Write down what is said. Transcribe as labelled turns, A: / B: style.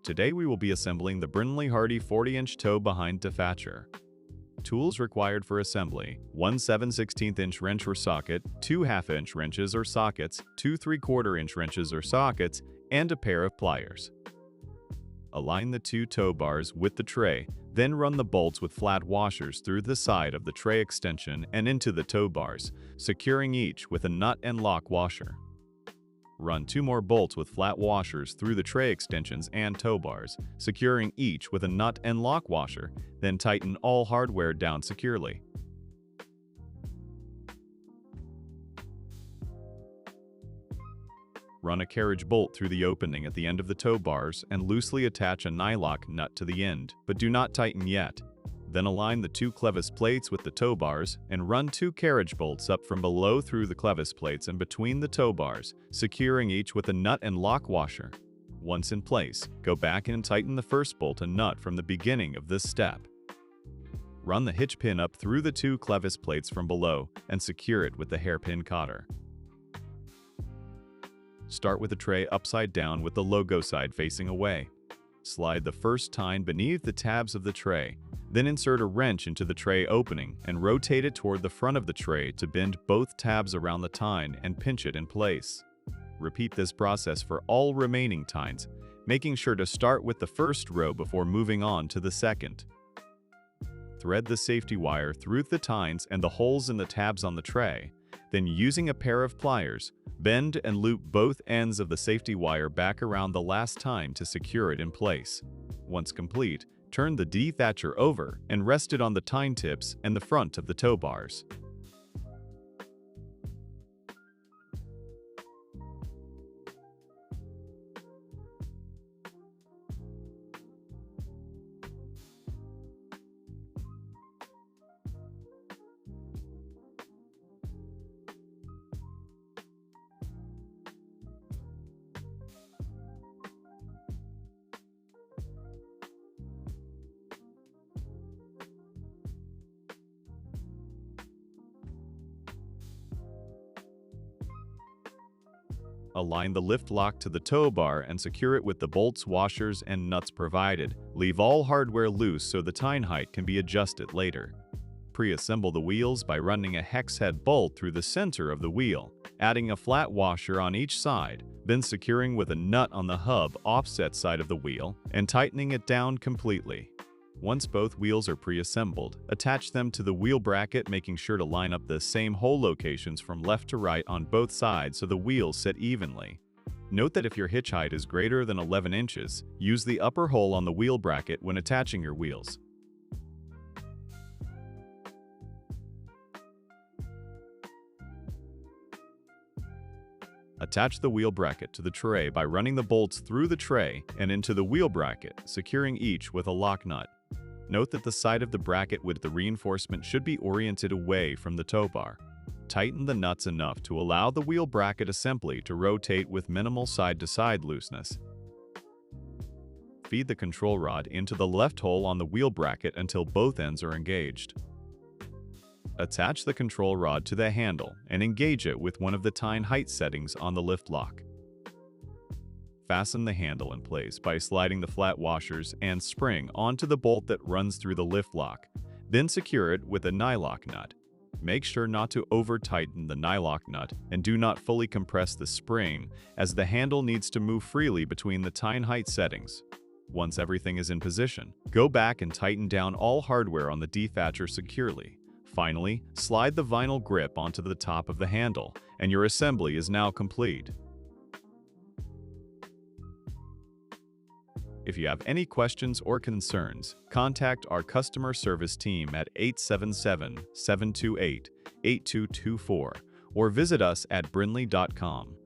A: Today we will be assembling the Brinly-Hardy 40-inch toe behind Dethatcher. Tools required for assembly: 1 7/16" wrench or socket, 2 1/2" wrenches or sockets, 2 3/4" wrenches or sockets, and a pair of pliers. Align the two toe bars with the tray, then run the bolts with flat washers through the side of the tray extension and into the toe bars, securing each with a nut and lock washer. Run 2 more bolts with flat washers through the tray extensions and toe bars, securing each with a nut and lock washer, then tighten all hardware down securely. Run a carriage bolt through the opening at the end of the toe bars and loosely attach a nylock nut to the end, but do not tighten yet. Then align the 2 clevis plates with the toe bars and run 2 carriage bolts up from below through the clevis plates and between the toe bars, securing each with a nut and lock washer. Once in place, go back and tighten the first bolt and nut from the beginning of this step. Run the hitch pin up through the 2 clevis plates from below and secure it with the hairpin cotter. Start with the tray upside down with the logo side facing away. Slide the first tine beneath the tabs of the tray, then insert a wrench into the tray opening and rotate it toward the front of the tray to bend both tabs around the tine and pinch it in place. Repeat this process for all remaining tines, making sure to start with the first row before moving on to the second. Thread the safety wire through the tines and the holes in the tabs on the tray. Then, using a pair of pliers, bend and loop both ends of the safety wire back around the last tine to secure it in place. Once complete, turn the Dethatcher over and rest it on the tine tips and the front of the toe bars. Align the lift lock to the toe bar and secure it with the bolts, washers, and nuts provided. Leave all hardware loose so the tine height can be adjusted later. Pre-assemble the wheels by running a hex head bolt through the center of the wheel, adding a flat washer on each side, then securing with a nut on the hub offset side of the wheel and tightening it down completely. Once both wheels are pre-assembled, attach them to the wheel bracket, making sure to line up the same hole locations from left to right on both sides so the wheels sit evenly. Note that if your hitch height is greater than 11 inches, use the upper hole on the wheel bracket when attaching your wheels. Attach the wheel bracket to the tray by running the bolts through the tray and into the wheel bracket, securing each with a lock nut. Note that the side of the bracket with the reinforcement should be oriented away from the toe bar. Tighten the nuts enough to allow the wheel bracket assembly to rotate with minimal side-to-side looseness. Feed the control rod into the left hole on the wheel bracket until both ends are engaged. Attach the control rod to the handle and engage it with one of the tine height settings on the lift lock. Fasten the handle in place by sliding the flat washers and spring onto the bolt that runs through the lift lock, then secure it with a nylock nut. Make sure not to over-tighten the nylock nut and do not fully compress the spring, as the handle needs to move freely between the tine height settings. Once everything is in position, go back and tighten down all hardware on the Dethatcher securely. Finally, slide the vinyl grip onto the top of the handle, and your assembly is now complete. If you have any questions or concerns, contact our customer service team at 877-728-8224 or visit us at brinly.com.